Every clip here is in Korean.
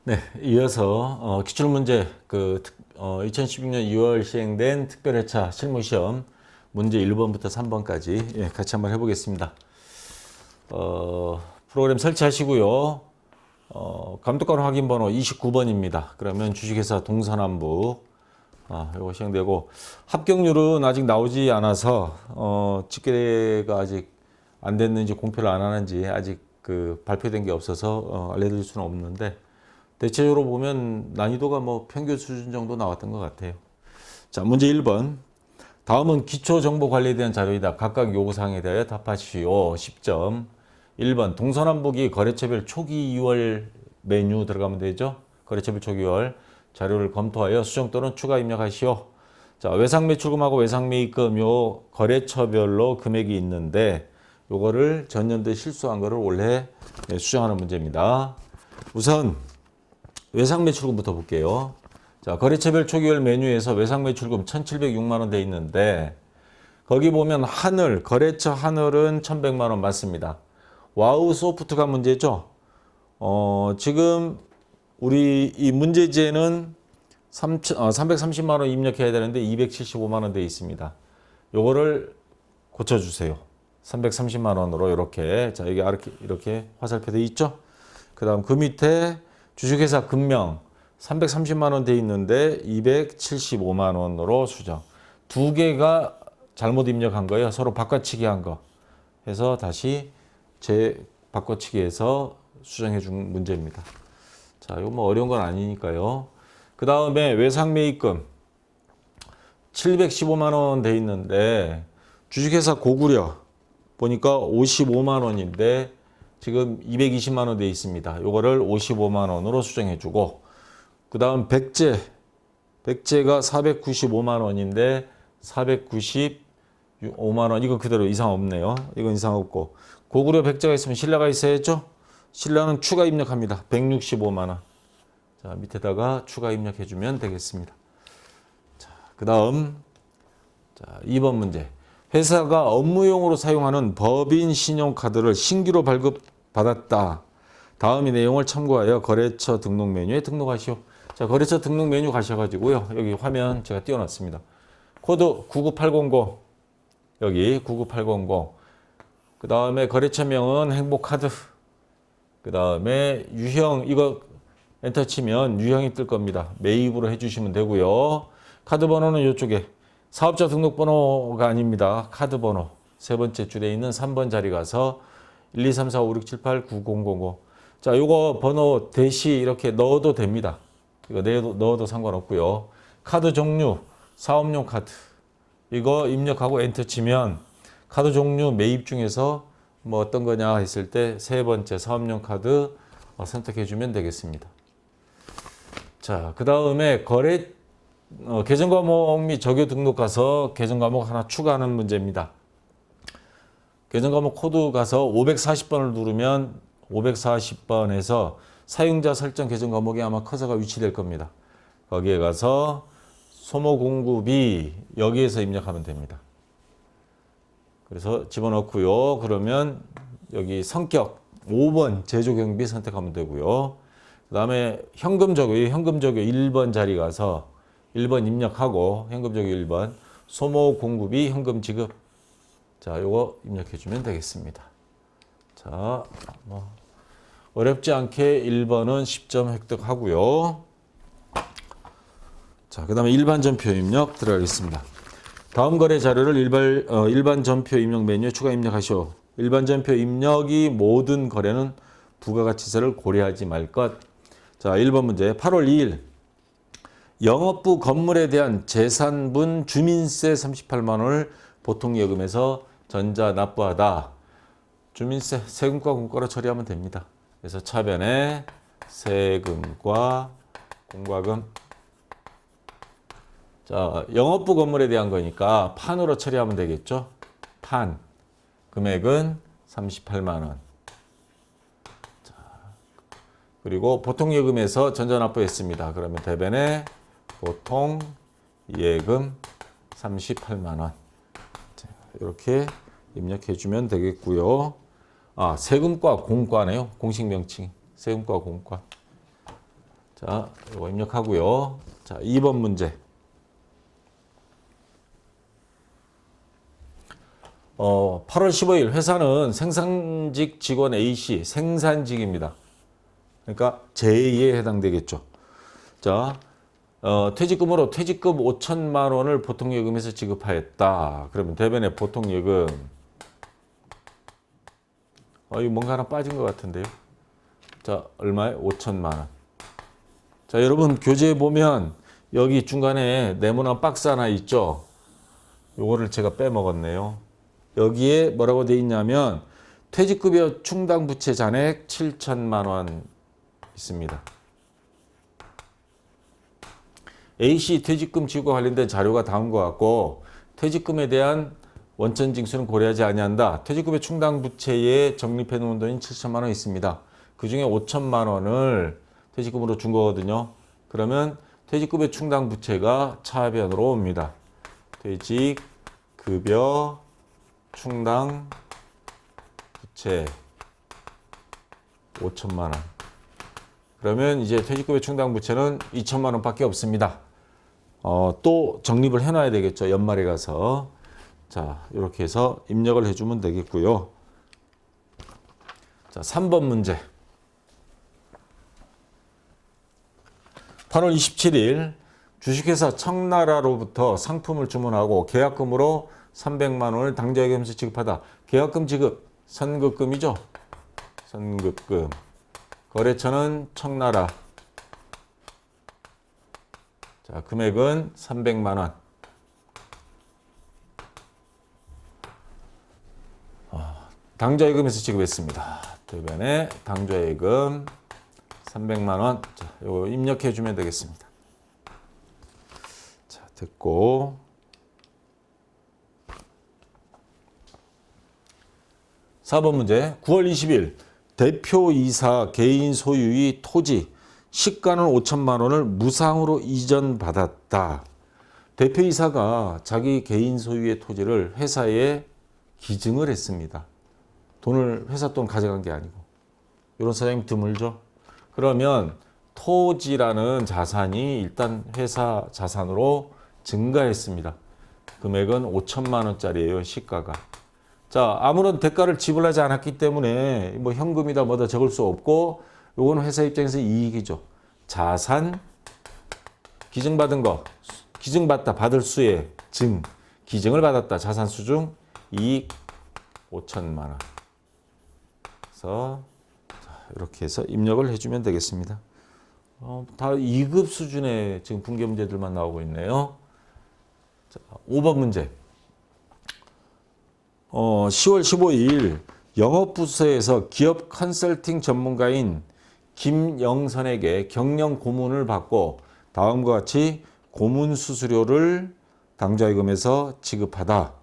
네, 이어서 기출문제 2016년 2월 시행된 특별회차 실무시험 문제 1번부터 3번까지 같이 한번 해보겠습니다. 프로그램 설치하시고요. 감독관 확인 번호 29번입니다. 그러면 주식회사 동서남북 이거 시행되고 합격률은 아직 나오지 않아서 집계가 아직 안 됐는지 공표를 안 하는지 아직 발표된 게 없어서 알려드릴 수는 없는데 대체적으로 보면 난이도가 뭐 평균 수준 정도 나왔던 것 같아요. 자, 문제 1번. 다음은 기초정보관리에 대한 자료이다. 각각 요구사항에 대하여 답하시오. 10점. 1번. 동서남북이 거래처별 초기 2월 메뉴 들어가면 되죠. 거래처별 초기 2월 자료를 검토하여 수정 또는 추가 입력하시오. 자, 외상매출금하고 외상매입금 요 거래처별로 금액이 있는데 요거를 전년도에 실수한 거를 올해 수정하는 문제입니다. 우선 외상매출금부터 볼게요. 자, 거래처별 초기월 메뉴에서 외상매출금 1,706만 원 돼 있는데 거기 보면 하늘, 거래처 하늘은 1,100만 원 맞습니다. 와우 소프트가 문제죠. 지금 우리 이 문제지에는 330만 원 입력해야 되는데 275만 원 돼 있습니다. 요거를 고쳐주세요. 330만 원으로 이렇게. 자, 이게 이렇게 화살표 돼 있죠. 그 다음 그 밑에 주식회사 금명 330만 원 돼 있는데 275만 원으로 수정. 두 개가 잘못 입력한 거예요. 서로 바꿔치기 한 거. 해서 다시 바꿔치기해서 수정해 준 문제입니다. 자, 이거 뭐 어려운 건 아니니까요. 그 다음에 외상매입금 715만 원 돼 있는데 주식회사 고구려 보니까 55만 원인데 지금 220만 원 돼 있습니다. 요거를 55만 원으로 수정해 주고 그 다음 백제가 495만 원인데 495만 원 이거 그대로 이상 없네요. 이건 이상 없고 고구려 백제가 있으면 신라가 있어야죠. 신라는 추가 입력합니다. 165만 원. 자, 밑에다가 추가 입력해 주면 되겠습니다. 자, 그 다음 2번 문제. 회사가 업무용으로 사용하는 법인 신용카드를 신규로 발급받았다. 다음의 내용을 참고하여 거래처 등록 메뉴에 등록하시오. 자, 거래처 등록 메뉴 가셔가지고요. 여기 화면 제가 띄워놨습니다. 코드 99800. 여기 99800. 그 다음에 거래처명은 행복카드. 그 다음에 유형, 이거 엔터 치면 유형이 뜰 겁니다. 매입으로 해주시면 되고요. 카드 번호는 이쪽에. 사업자 등록번호가 아닙니다. 카드 번호. 세 번째 줄에 있는 3번 자리 가서 1, 2, 3, 4, 5, 6, 7, 8, 9, 0, 0, 5. 자, 요거 번호 대시 이렇게 넣어도 됩니다. 이거 넣어도 상관없고요. 카드 종류, 사업용 카드. 이거 입력하고 엔터 치면 카드 종류 매입 중에서 뭐 어떤 거냐 했을 때 세 번째 사업용 카드 선택해 주면 되겠습니다. 자, 그 다음에 계정 과목 및 적요 등록 가서 계정 과목 하나 추가하는 문제입니다. 계정 과목 코드 가서 540번을 누르면 540번에서 사용자 설정 계정 과목에 아마 커서가 위치될 겁니다. 거기에 가서 소모 공급이 여기에서 입력하면 됩니다. 그래서 집어넣고요. 그러면 여기 성격 5번 제조 경비 선택하면 되고요. 그 다음에 현금 적요 1번 자리 가서 1번 입력하고 현금 적요 1번 소모 공급이 현금 지급. 자, 요거 입력해 주면 되겠습니다. 자, 뭐 어렵지 않게 1번은 10점 획득하고요. 자, 그 다음에 일반 전표 입력 들어가겠습니다. 다음 거래 자료를 일반 전표 입력 메뉴에 추가 입력하시오. 일반 전표 입력이 모든 거래는 부가가치세를 고려하지 말 것. 자, 1번 문제. 8월 2일 영업부 건물에 대한 재산분 주민세 38만 원을 보통예금에서 전자 납부하다. 주민세 세금과 공과로 처리하면 됩니다. 그래서 차변에 세금과 공과금. 자, 영업부 건물에 대한 거니까 판으로 처리하면 되겠죠. 판 금액은 38만 원. 자, 그리고 보통예금에서 전자납부했습니다. 그러면 대변에 보통예금 38만 원. 자, 이렇게 입력해 주면 되겠고요. 세금과 공과네요. 공식 명칭. 세금과 공과. 자, 이거 입력하고요. 자, 2번 문제. 8월 15일 회사는 생산직 직원 A씨, 생산직입니다. 그러니까 제2에 해당되겠죠. 자, 퇴직금으로 퇴직금 5천만 원을 보통예금에서 지급하였다. 그러면 대변의 보통예금. 이거 뭔가 하나 빠진 것 같은데요. 자, 얼마에? 5천만 원. 자, 여러분 교재에 보면 여기 중간에 네모난 박스 하나 있죠. 요거를 제가 빼먹었네요. 여기에 뭐라고 돼 있냐면 퇴직급여 충당 부채 잔액 7천만 원 있습니다. A씨 퇴직금 지급과 관련된 자료가 다음과 같고 퇴직금에 대한 원천 징수는 고려하지 아니한다. 퇴직급여 충당 부채에 적립해 놓은 돈이 7천만 원 있습니다. 그 중에 5천만 원을 퇴직금으로 준 거거든요. 그러면 퇴직급여 충당 부채가 차변으로 옵니다. 퇴직급여 충당 부채 5천만 원. 그러면 이제 퇴직급여 충당 부채는 2천만 원밖에 없습니다. 또 적립을 해놔야 되겠죠. 연말에 가서. 자, 이렇게 해서 입력을 해주면 되겠고요. 자, 3번 문제. 8월 27일 주식회사 청나라로부터 상품을 주문하고 계약금으로 300만 원을 당좌예금에서 지급하다. 계약금 지급, 선급금이죠. 선급금. 거래처는 청나라. 자, 금액은 300만 원. 당좌예금에서 지급했습니다. 대변에 당좌예금 300만 원. 자, 이거 입력해 주면 되겠습니다. 자, 됐고. 4번 문제. 9월 20일 대표이사 개인 소유의 토지 시가는 5천만 원을 무상으로 이전받았다. 대표이사가 자기 개인 소유의 토지를 회사에 기증을 했습니다. 돈을 회사 돈 가져간 게 아니고. 이런 사장님 드물죠? 그러면 토지라는 자산이 일단 회사 자산으로 증가했습니다. 금액은 5천만 원짜리예요. 시가가. 자, 아무런 대가를 지불하지 않았기 때문에 뭐 현금이다 뭐다 적을 수 없고 요거는 회사 입장에서 이익이죠. 자산 기증받은 거 기증받다 받을 수의 증 기증을 받았다. 자산 수중 이익 5천만 원. 그래서 이렇게 해서 입력을 해주면 되겠습니다. 다 2급 수준의 지금 분계 문제들만 나오고 있네요. 자, 5번 문제. 10월 15일 영업부서에서 기업 컨설팅 전문가인 김영선에게 경영 고문을 받고 다음과 같이 고문 수수료를 당좌예금에서 지급하다.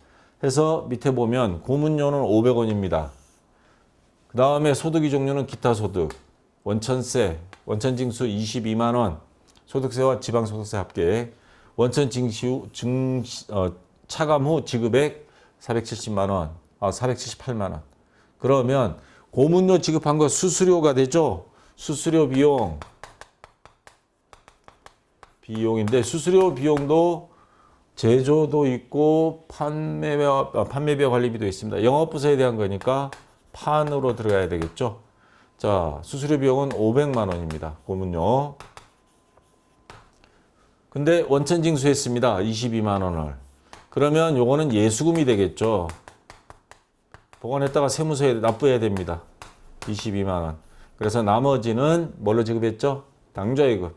해서 밑에 보면 고문료는 500원입니다. 그 다음에 소득이 종류는 기타 소득, 원천세, 원천징수 22만 원, 소득세와 지방소득세 합계, 차감 후 지급액 470만 원, 478만 원. 그러면 고문료 지급한 거 수수료가 되죠. 수수료 비용인데 수수료 비용도 제조도 있고 판매비와 관리비도 있습니다. 영업부서에 대한 거니까 판으로 들어가야 되겠죠. 자, 수수료 비용은 500만 원입니다. 고문료. 근데 원천 징수했습니다. 22만 원을. 그러면 요거는 예수금이 되겠죠. 보관했다가 세무서에 납부해야 됩니다. 22만 원. 그래서 나머지는 뭘로 지급했죠? 당좌예금.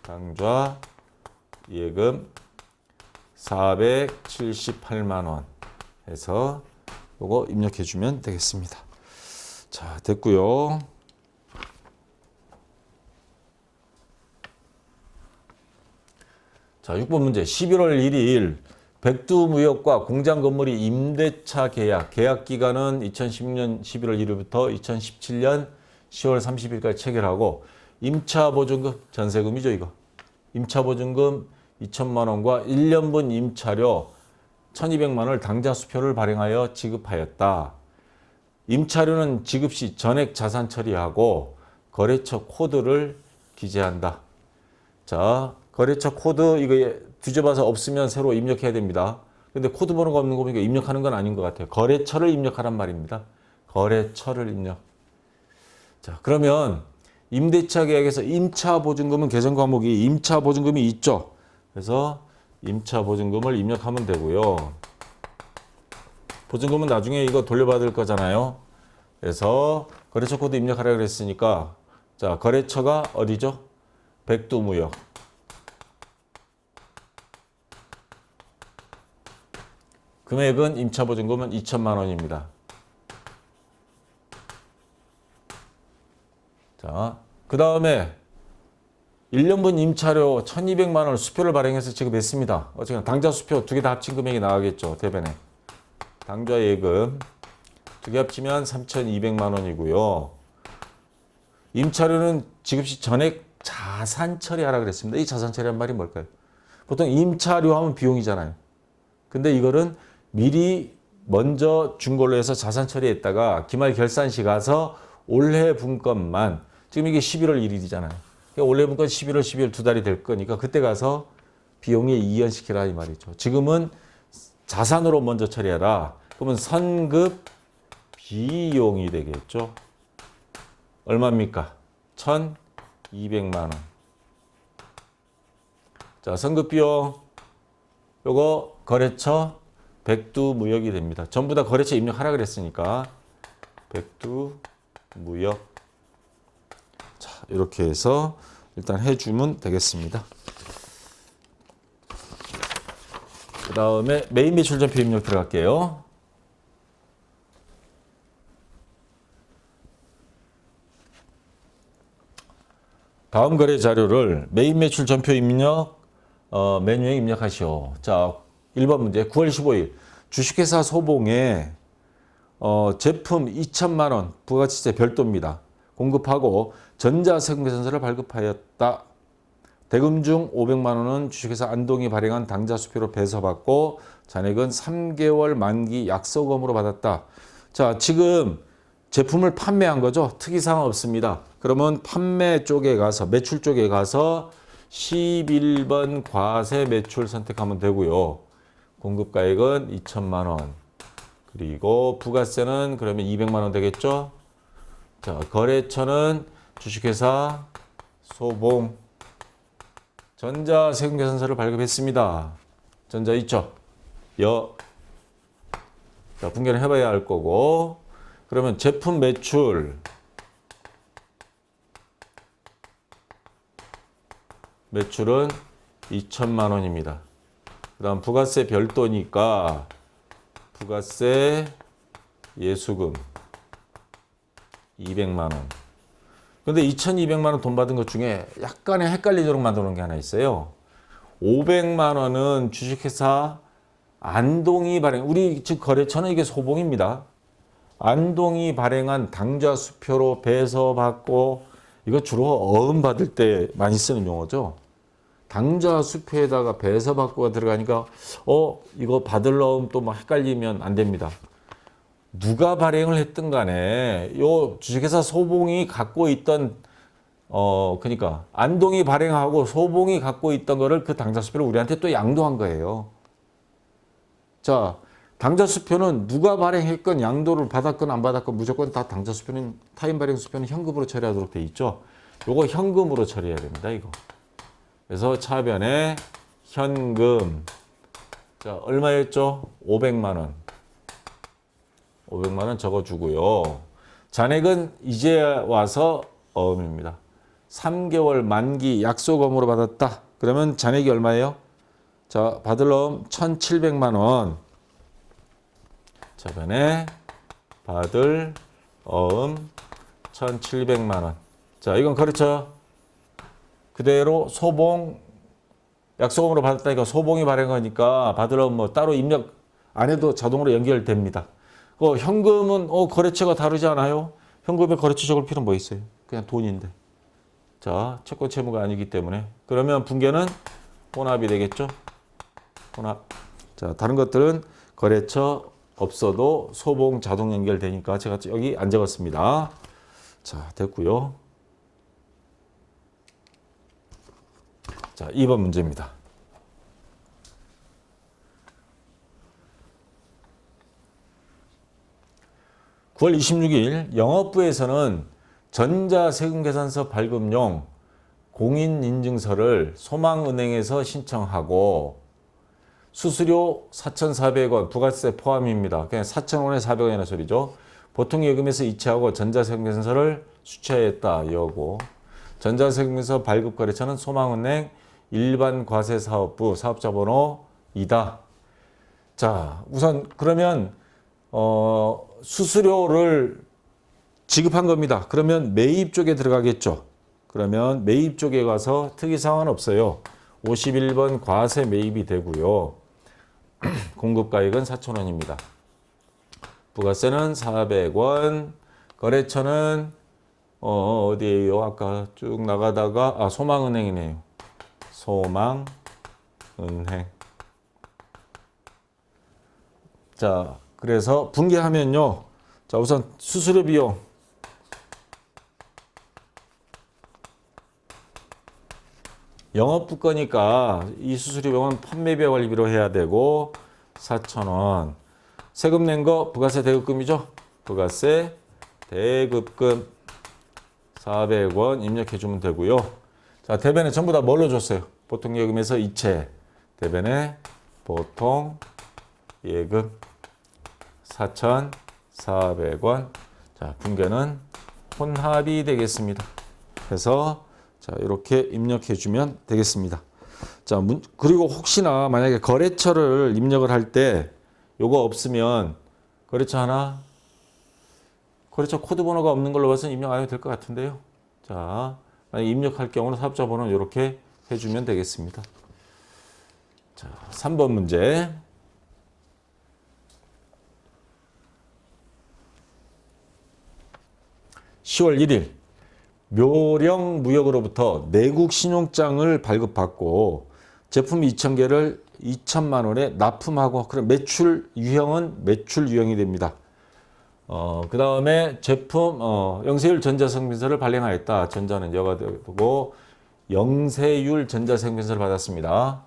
당좌예금 478만 원 해서 요거 입력해 주면 되겠습니다. 자, 됐고요. 자, 6번 문제. 11월 1일 백두무역과 공장 건물이 임대차 계약 기간은 2010년 11월 1일부터 2017년 10월 30일까지 체결하고 임차보증금, 전세금이죠, 이거. 임차보증금 2천만 원과 1년분 임차료 1,200만 원을 당좌수표를 발행하여 지급하였다. 임차료는 지급 시 전액 자산 처리하고 거래처 코드를 기재한다. 자, 거래처 코드 이거 뒤져봐서 없으면 새로 입력해야 됩니다. 근데 코드 번호가 없는 거 보니까 입력하는 건 아닌 것 같아요. 거래처를 입력하란 말입니다. 거래처를 입력. 자, 그러면 임대차 계약에서 임차 보증금은 개정 과목이 임차 보증금이 있죠. 그래서 임차 보증금을 입력하면 되고요. 보증금은 나중에 이거 돌려받을 거잖아요. 그래서 거래처 코드 입력하라 그랬으니까 자, 거래처가 어디죠? 백두무역. 금액은 임차 보증금은 2천만 원입니다. 자, 그 다음에 1년분 임차료 1,200만 원을 수표를 발행해서 지급했습니다. 어쨌든 당좌 수표 두 개 다 합친 금액이 나가겠죠. 대변에. 당좌 예금 두 개 합치면 3,200만 원이고요. 임차료는 지급 시 전액 자산 처리하라 그랬습니다. 이 자산 처리란 말이 뭘까요? 보통 임차료 하면 비용이잖아요. 근데 이거는 미리 먼저 준 걸로 해서 자산 처리했다가 기말 결산시 가서 올해 분건만 지금 이게 11월 1일이잖아요. 그러니까 올해 분건 11월, 12월 두 달이 될 거니까 그때 가서 비용에 이연시키라 이 말이죠. 지금은 자산으로 먼저 처리해라. 그러면 선급 비용이 되겠죠. 얼마입니까? 1,200만 원. 자, 선급 비용 요거 거래처 백두무역이 됩니다. 전부 다 거래처 입력하라 그랬으니까 백두무역. 자, 이렇게 해서 일단 해주면 되겠습니다. 그 다음에 메인 매출 전표 입력 들어갈게요. 다음 거래 자료를 메인 매출 전표 입력 메뉴에 입력하시오. 자, 1번 문제 9월 15일 주식회사 소봉에 제품 2천만 원 부가가치세 별도입니다. 공급하고 전자세금계산서를 발급하였다. 대금 중 500만 원은 주식회사 안동이 발행한 당좌 수표로 배서받고 잔액은 3개월 만기 약속금으로 받았다. 자, 지금 제품을 판매한 거죠. 특이사항 없습니다. 그러면 판매 쪽에 가서 매출 쪽에 가서 11번 과세 매출 선택하면 되고요. 공급가액은 2천만 원. 그리고 부가세는 그러면 200만 원 되겠죠. 자, 거래처는 주식회사 소봉 전자세금계산서를 발급했습니다. 전자 있죠? 자, 분개를 해봐야 할 거고. 그러면 제품 매출은 2천만 원입니다. 그 다음 부가세 별도니까 부가세 예수금 200만 원. 근데 2,200만 원 돈 받은 것 중에 약간의 헷갈리도록 만들어 놓은 게 하나 있어요. 500만 원은 주식회사 안동이 발행, 우리 즉 거래처는 이게 소봉입니다. 안동이 발행한 당좌 수표로 배서받고, 이거 주로 어음 받을 때 많이 쓰는 용어죠. 당좌 수표에다가 배서받고가 들어가니까 이거 받을 어음 또 막 헷갈리면 안 됩니다. 누가 발행을 했든 간에 요 주식회사 소봉이 갖고 있던 그러니까 안동이 발행하고 소봉이 갖고 있던 거를 그 당좌 수표를 우리한테 또 양도한 거예요. 자, 당좌 수표는 누가 발행했건 양도를 받았건 안 받았건 무조건 다 당좌 수표는 타임 발행 수표는 현금으로 처리하도록 돼 있죠. 요거 현금으로 처리해야 됩니다. 이거. 그래서 차변에 현금. 자, 얼마였죠? 500만 원. 500만 원 적어주고요. 잔액은 이제 와서 어음입니다. 3개월 만기 약속어음으로 받았다. 그러면 잔액이 얼마예요? 자, 받을 어음 1,700만 원. 차변에 받을 어음 1,700만 원. 자, 이건 거래처 그대로 소봉 약속어음으로 받았다니까 소봉이 발행하니까 받을 어음 뭐 따로 입력 안 해도 자동으로 연결됩니다. 현금은 거래처가 다르지 않아요? 현금에 거래처 적을 필요는 뭐 있어요? 그냥 돈인데. 자, 채권 채무가 아니기 때문에. 그러면 분개는 혼합이 되겠죠? 혼합. 자, 다른 것들은 거래처 없어도 소봉 자동 연결되니까 제가 여기 안 적었습니다. 자, 됐고요. 자, 2번 문제입니다. (9월 26일) 영업부에서는 전자세금계산서 발급용 공인인증서를 소망은행에서 신청하고 수수료 4,400원 부가세 포함입니다. 그냥 4,000원에 400원이라는 소리죠. 보통예금에서 이체하고 전자세금계산서를 수취하였다 이거고, 전자세금계산서 발급거래처는 소망은행 일반과세사업부 사업자번호 2다. 자, 우선 그러면 수수료를 지급한 겁니다. 그러면 매입 쪽에 들어가겠죠. 그러면 매입 쪽에 가서 특이사항은 없어요. 51번 과세 매입이 되고요. 공급가액은 4,000원입니다. 부가세는 400원. 거래처는 어디에요? 아까 쭉 나가다가 소망은행이네요. 소망은행. 자, 그래서 분개하면요. 자, 우선 수수료 비용. 영업부 거니까 이 수수료 비용은 판매비와 관리비로 해야 되고 4,000원. 세금 낸 거 부가세 대급금이죠. 부가세 대급금 400원 입력해 주면 되고요. 자, 대변에 전부 다 뭘로 줬어요? 보통예금에서 이체. 대변에 보통예금 4,400원. 자, 분개는 혼합이 되겠습니다. 해서 자, 이렇게 입력해 주면 되겠습니다. 자, 그리고 혹시나 만약에 거래처를 입력을 할 때 요거 없으면 거래처 하나, 거래처 코드 번호가 없는 걸로 봐서 입력 안 해도 될 것 같은데요. 자, 만약에 입력할 경우는 사업자 번호는 이렇게 해주면 되겠습니다. 자, 3번 문제. (10월 1일) 묘령무역으로부터 내국 신용장을 발급받고 제품 2,000개를 2천만 원에 납품하고, 그럼 매출 유형은 매출 유형이 됩니다. 그 다음에 제품 영세율 전자세금계산서를 발행하였다. 전자는 여가 되고 영세율 전자세금계산서를 받았습니다.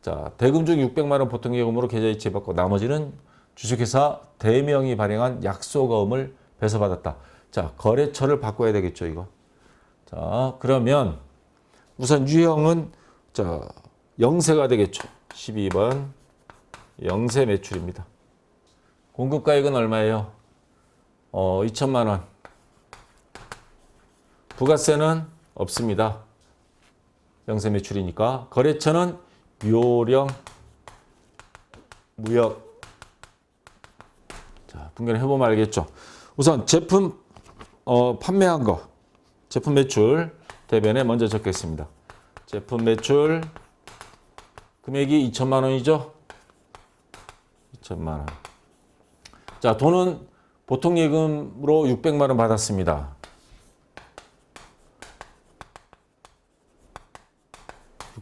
자, 대금 중 600만 원 보통예금으로 계좌 이체받고 나머지는 주식회사 대명이 발행한 약소거금을 배서받았다. 자, 거래처를 바꿔야 되겠죠, 이거. 자, 그러면 우선 유형은 자, 영세가 되겠죠. 12번 영세 매출입니다. 공급가액은 얼마예요? 2천만 원. 부가세는 없습니다. 영세 매출이니까. 거래처는 묘령 무역. 자, 분개를 해보면 알겠죠. 우선 제품 판매한 거, 제품 매출 대변에 먼저 적겠습니다. 제품 매출 금액이 2천만 원이죠. 2천만 원. 자, 돈은 보통예금으로 600만 원 받았습니다.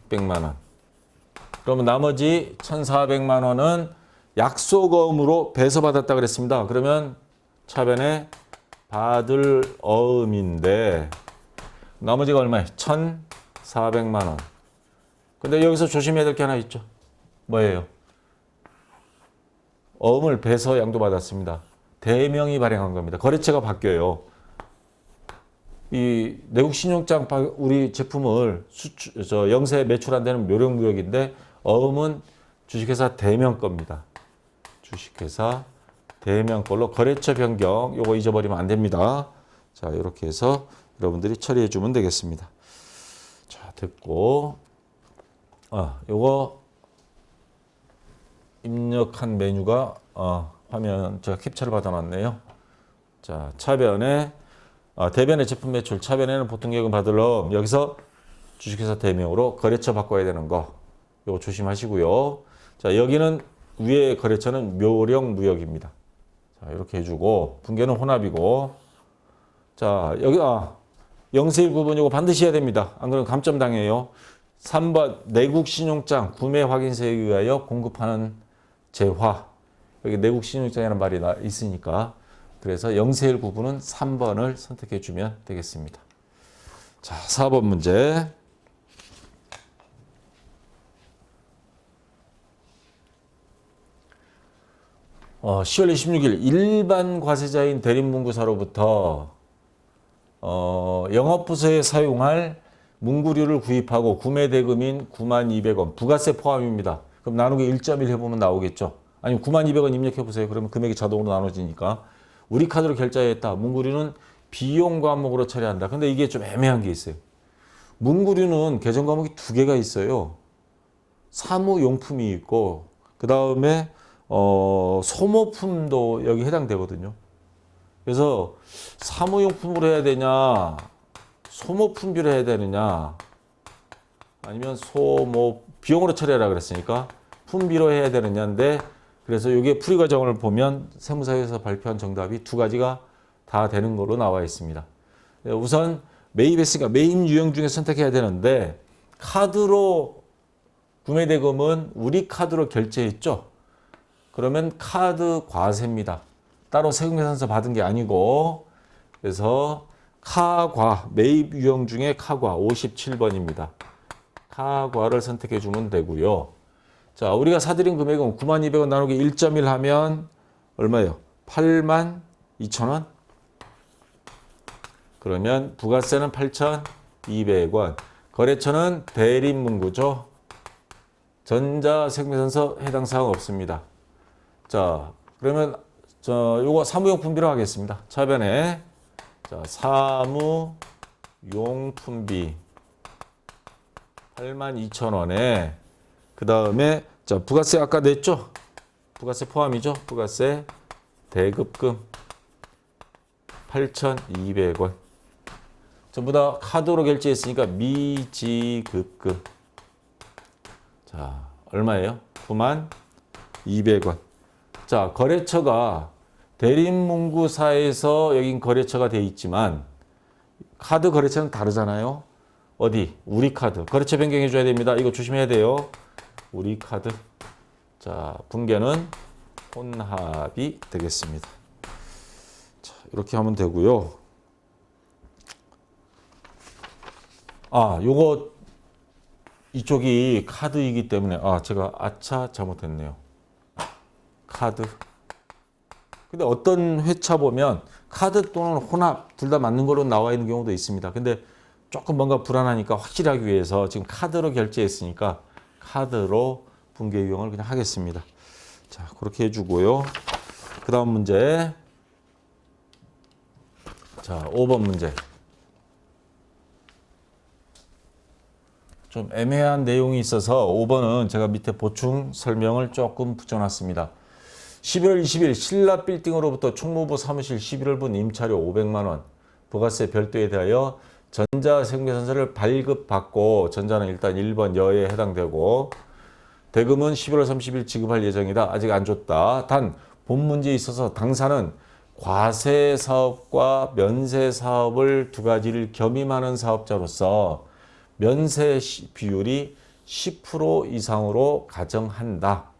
600만 원. 그러면 나머지 1,400만 원은 약소거금으로 배서받았다 그랬습니다. 그러면 차변에 받을 어음인데 나머지가 얼마예요? 1,400만 원. 근데 여기서 조심해야 될 게 하나 있죠. 뭐예요? 어음을 배서 양도받았습니다. 대명이 발행한 겁니다. 거래처가 바뀌어요. 이 내국 신용장 우리 제품을 영세 매출 안 되는 묘령무역인데 어음은 주식회사 대명 겁니다. 주식회사 대명 걸로 거래처 변경 요거 잊어버리면 안 됩니다. 자, 이렇게 해서 여러분들이 처리해 주면 되겠습니다. 자, 됐고 요거 입력한 메뉴가 화면 제가 캡처를 받아놨네요. 자, 차변에 대변의 제품 매출, 차변에는 보통예금 받을 놈, 여기서 주식회사 대명으로 거래처 바꿔야 되는 거 요거 조심하시고요. 자, 여기는 위에 거래처는 묘령무역입니다. 자, 이렇게 해주고 분개는 혼합이고, 자, 여기 영세일 구분 이거 반드시 해야 됩니다. 안 그러면 감점 당해요. 3번 내국 신용장 구매 확인서에 의하여 공급하는 재화. 여기 내국 신용장이라는 말이 있으니까 그래서 영세일 구분은 3번을 선택해 주면 되겠습니다. 자, 4번 문제. 10월 26일 일반 과세자인 대림문구사로부터 영업부서에 사용할 문구류를 구입하고 구매 대금인 92,000원 부가세 포함입니다. 그럼 나누기 1.1 해보면 나오겠죠. 아니면 92,000원 입력해보세요. 그러면 금액이 자동으로 나눠지니까. 우리 카드로 결제했다. 문구류는 비용 과목으로 처리한다. 근데 이게 좀 애매한 게 있어요. 문구류는 계정 과목이 두 개가 있어요. 사무용품이 있고 그 다음에 소모품도 여기 해당되거든요. 그래서 사무용품으로 해야 되냐 소모품비로 해야 되느냐 아니면 비용으로 처리하라 그랬으니까 품비로 해야 되느냐인데 그래서 이게 풀이 과정을 보면 세무사에서 발표한 정답이 두 가지가 다 되는 걸로 나와 있습니다. 우선 매입했으니까 매입 유형 중에 선택해야 되는데 카드로 구매 대금은 우리 카드로 결제했죠. 그러면 카드 과세입니다. 따로 세금계산서 받은 게 아니고 그래서 카과 매입 유형 중에 카과 57번입니다. 카과를 선택해 주면 되고요. 자, 우리가 사들인 금액은 92,000원 나누기 1.1 하면 얼마예요? 82,000원. 그러면 부가세는 8,200원. 거래처는 대림문구죠. 전자세금계산서 해당 사항 없습니다. 자, 그러면 요거 사무용품비로 하겠습니다. 차변에 자, 사무용품비 82,000원에 그 다음에 자 부가세 아까 냈죠? 부가세 포함이죠? 부가세 대급금 8,200원. 전부 다 카드로 결제했으니까 미지급금. 자, 얼마예요? 92,000원. 자, 거래처가 대림문구사에서 여긴 거래처가 돼 있지만 카드 거래처는 다르잖아요. 어디? 우리 카드. 거래처 변경해 줘야 됩니다. 이거 조심해야 돼요. 우리 카드. 자, 분계는 혼합이 되겠습니다. 자, 이렇게 하면 되고요. 요거 이쪽이 카드이기 때문에 제가 잘못했네요. 카드. 근데 어떤 회차 보면 카드 또는 혼합 둘 다 맞는 걸로 나와 있는 경우도 있습니다. 근데 조금 뭔가 불안하니까 확실하기 위해서 지금 카드로 결제했으니까 카드로 분계 유형을 그냥 하겠습니다. 자, 그렇게 해주고요. 그 다음 문제. 자, 5번 문제. 좀 애매한 내용이 있어서 5번은 제가 밑에 보충 설명을 조금 붙여놨습니다. 12월 20일 신라빌딩으로부터 총무부 사무실 11월분 임차료 500만 원, 부가세 별도에 대하여 전자세금계산서를 발급받고 전자는 일단 1번 여에 해당되고 대금은 11월 30일 지급할 예정이다. 아직 안 줬다. 단 본 문제에 있어서 당사는 과세 사업과 면세 사업을 두 가지를 겸임하는 사업자로서 면세 비율이 10% 이상으로 가정한다.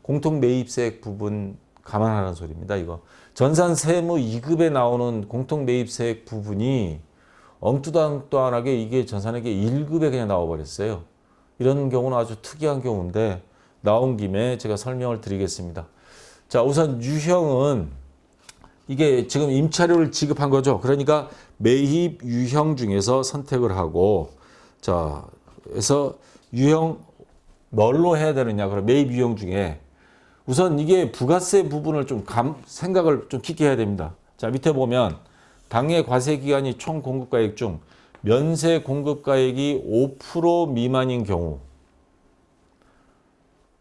공통매입세액 부분 감안하는 소리입니다. 이거 전산세무 2급에 나오는 공통매입세액 부분이 엉뚱하게 이게 전산액의 1급에 그냥 나와버렸어요. 이런 경우는 아주 특이한 경우인데 나온 김에 제가 설명을 드리겠습니다. 자, 우선 유형은 이게 지금 임차료를 지급한 거죠. 그러니까 매입 유형 중에서 선택을 하고 자, 그래서 유형 뭘로 해야 되느냐. 그럼 매입 유형 중에 우선 이게 부가세 부분을 좀 생각을 좀 깊게 해야 됩니다. 자, 밑에 보면 당해 과세 기간이 총 공급가액 중 면세 공급가액이 5% 미만인 경우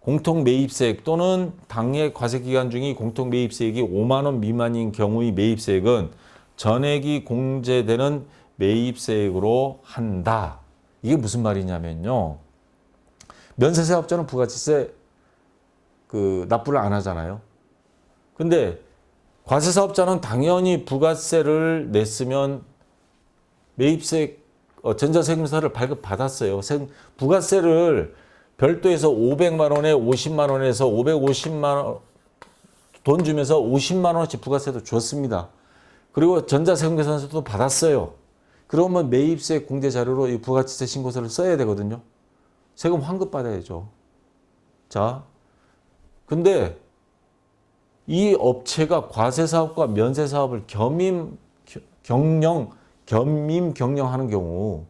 공통매입세액 또는 당해 과세 기간 중이 공통매입세액이 5만 원 미만인 경우의 매입세액은 전액이 공제되는 매입세액으로 한다. 이게 무슨 말이냐면요. 면세사업자는 부가세 납부를 안 하잖아요. 근데 과세사업자는 당연히 부가세를 냈으면 매입세액 전자세금서를 발급받았어요. 부가세를 별도에서 500만 원에 50만 원에서 550만 원 돈 주면서 50만 원어치 부가세도 줬습니다. 그리고 전자세금계산서도 받았어요. 그러면 매입세 공제 자료로 이 부가세 신고서를 써야 되거든요. 세금 환급 받아야죠. 자, 근데 이 업체가 과세사업과 면세사업을 겸임 경영하는 경우,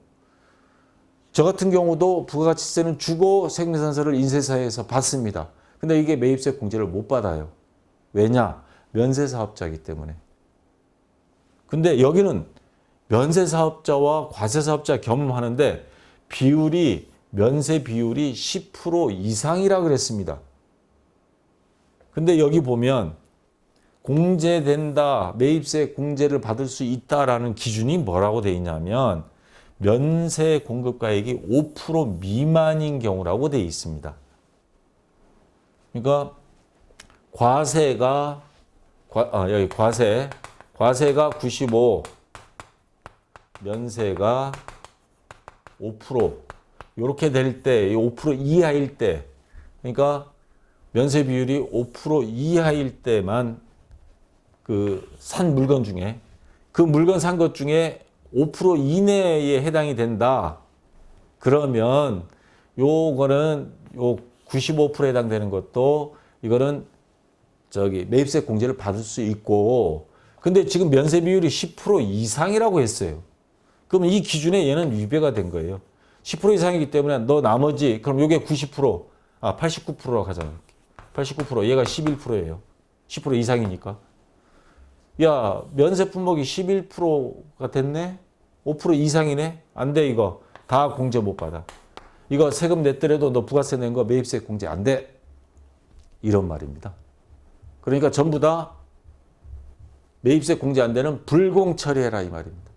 저 같은 경우도 부가가치세는 주고 생산세를 인쇄사에서 받습니다. 근데 이게 매입세 공제를 못 받아요. 왜냐? 면세사업자이기 때문에. 근데 여기는 면세사업자와 과세사업자 겸하는데 면세 비율이 10% 이상이라 그랬습니다. 근데 여기 보면 공제된다, 매입세 공제를 받을 수 있다라는 기준이 뭐라고 돼 있냐면 면세 공급가액이 5% 미만인 경우라고 돼 있습니다. 그러니까 여기 과세가 95, 면세가 5%, 이렇게 될 때, 5% 이하일 때, 그러니까 면세 비율이 5% 이하일 때만 산 물건 중에, 그 물건 산 것 중에 5% 이내에 해당이 된다. 그러면 요거는 요 95%에 해당되는 것도 이거는 매입세 공제를 받을 수 있고, 근데 지금 면세 비율이 10% 이상이라고 했어요. 그러면 이 기준에 얘는 위배가 된 거예요. 10% 이상이기 때문에 너 나머지, 그럼 요게 90%, 89%라고 하잖아. 89%, 얘가 11%예요. 10% 이상이니까. 야, 면세 품목이 11%가 됐네? 5% 이상이네? 안 돼, 이거. 다 공제 못 받아. 이거 세금 냈더라도 너 부가세 낸 거 매입세 공제 안 돼. 이런 말입니다. 그러니까 전부 다 매입세 공제 안 되는 불공 처리해라 이 말입니다.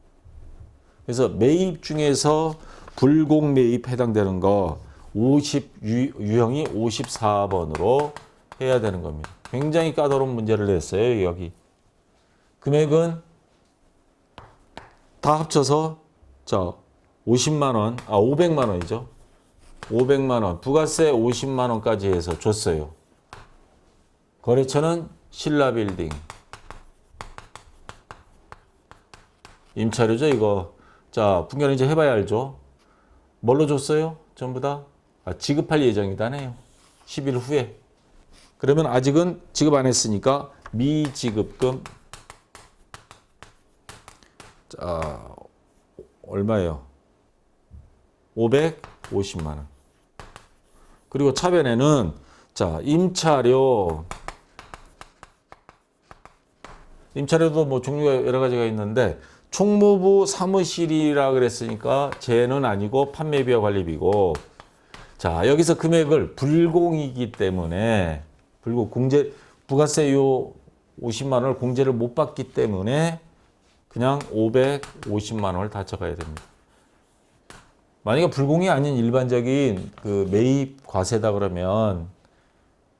그래서 매입 중에서 불공 매입 해당되는 거 유형이 54번으로 해야 되는 겁니다. 굉장히 까다로운 문제를 냈어요. 여기. 금액은 다 합쳐서 50만 원, 500만 원이죠. 500만 원, 부가세 50만 원까지 해서 줬어요. 거래처는 신라빌딩. 임차료죠, 이거. 자, 분견 이제 해봐야 알죠. 뭘로 줬어요? 전부 다? 지급할 예정이다네요. 10일 후에. 그러면 아직은 지급 안 했으니까 미지급금. 자, 얼마예요? 550만 원. 그리고 차변에는 임차료도 뭐 종류가 여러 가지가 있는데 총무부 사무실이라 그랬으니까 쟤는 아니고 판매비와 관리비고, 자, 여기서 금액을 불공이기 때문에 부가세 요 50만 원을 공제를 못 받기 때문에 그냥 550만 원을 다 적어야 됩니다. 만약에 불공이 아닌 일반적인 매입 과세다 그러면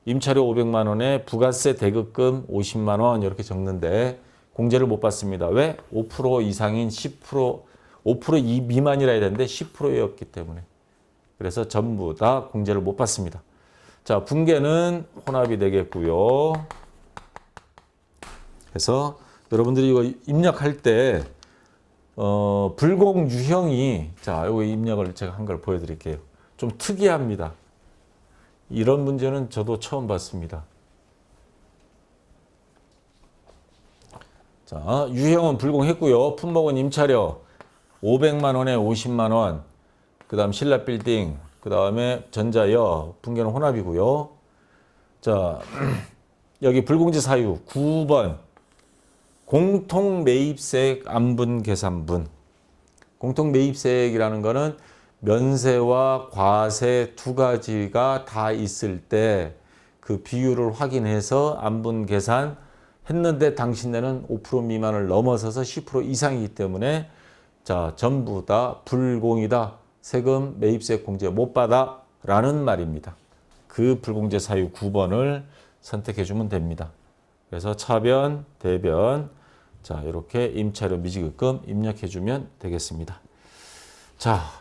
임차료 500만 원에 부가세 대급금 50만 원 이렇게 적는데 공제를 못 받습니다. 왜? 5% 이상인 10%, 5% 미만이라 해야 되는데 10%였기 때문에. 그래서 전부 다 공제를 못 받습니다. 자, 분개는 혼합이 되겠고요. 그래서 여러분들이 이거 입력할 때 불공 유형이, 요거 입력을 제가 한 걸 보여드릴게요. 좀 특이합니다. 이런 문제는 저도 처음 봤습니다. 자, 유형은 불공했고요. 품목은 임차료 500만 원에 50만 원. 그 다음 신라빌딩. 그 다음에 전자역. 분개는 혼합이고요. 자, 여기 불공제 사유 9번. 공통매입세액 안분계산분. 공통매입세액이라는 거는 면세와 과세 두 가지가 다 있을 때 그 비율을 확인해서 안분계산 했는데 당신네는 5% 미만을 넘어서서 10% 이상이기 때문에 전부 다 불공이다. 세금 매입세 공제 못 받아 라는 말입니다. 그 불공제 사유 9번을 선택해 주면 됩니다. 그래서 차변, 대변, 이렇게 임차료 미지급금 입력해 주면 되겠습니다.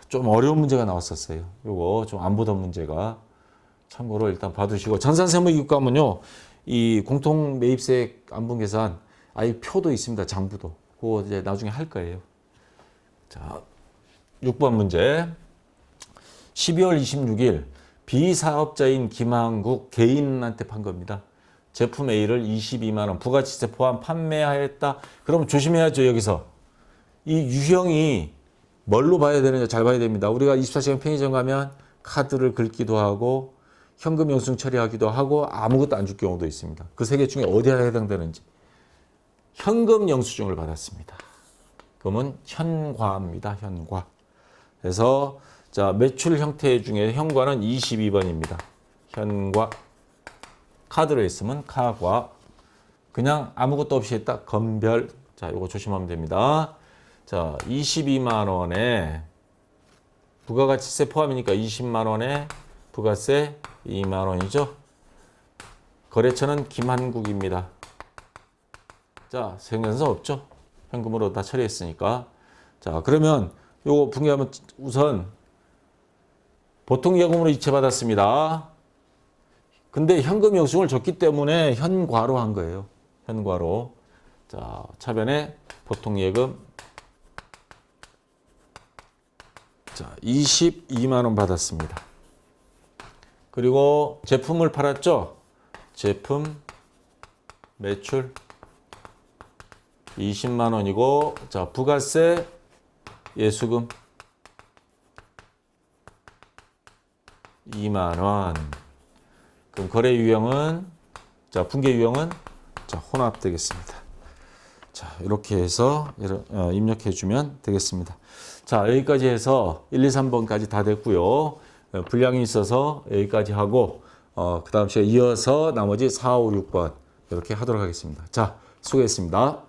좀 어려운 문제가 나왔었어요. 요거 좀 안 보던 문제가 참고로 일단 봐두시고, 전산세무이익과는요, 이 공통매입세 안분계산 아예 표도 있습니다. 장부도. 그거 이제 나중에 할 거예요. 6번 문제. 12월 26일 비사업자인 김한국 개인한테 판 겁니다. 제품 A를 22만 원 부가치세 포함 판매하였다. 그러면 조심해야죠. 여기서 이 유형이 뭘로 봐야 되느냐 잘 봐야 됩니다. 우리가 24시간 편의점 가면 카드를 긁기도 하고 현금 영수증 처리하기도 하고 아무것도 안 줄 경우도 있습니다. 그 세 개 중에 어디에 해당되는지. 현금 영수증을 받았습니다. 그러면 현과입니다. 현과. 그래서 자, 매출 형태 중에 현과는 22번입니다. 현과. 카드로 했으면 카과. 그냥 아무것도 없이 했다. 건별. 자, 이거 조심하면 됩니다. 자, 22만 원에 부가가치세 포함이니까 20만 원에 부가세 2만 원이죠. 거래처는 김한국입니다. 자, 생년서 없죠? 현금으로 다 처리했으니까. 자, 그러면 요거 분개하면 우선 보통 예금으로 이체받았습니다. 근데 현금 영수증을 줬기 때문에 현과로 한 거예요. 현과로. 자, 차변에 보통 예금. 자, 22만 원 받았습니다. 그리고 제품을 팔았죠? 제품 매출 20만 원이고, 자, 부가세 예수금 2만 원. 그럼 거래 유형은, 자, 분계 유형은, 자, 혼합 되겠습니다. 자, 이렇게 해서 입력해 주면 되겠습니다. 자, 여기까지 해서 1, 2, 3번까지 다 됐고요. 분량이 있어서 여기까지 하고, 그 다음 시간에 이어서 나머지 4, 5, 6번 이렇게 하도록 하겠습니다. 자, 수고했습니다.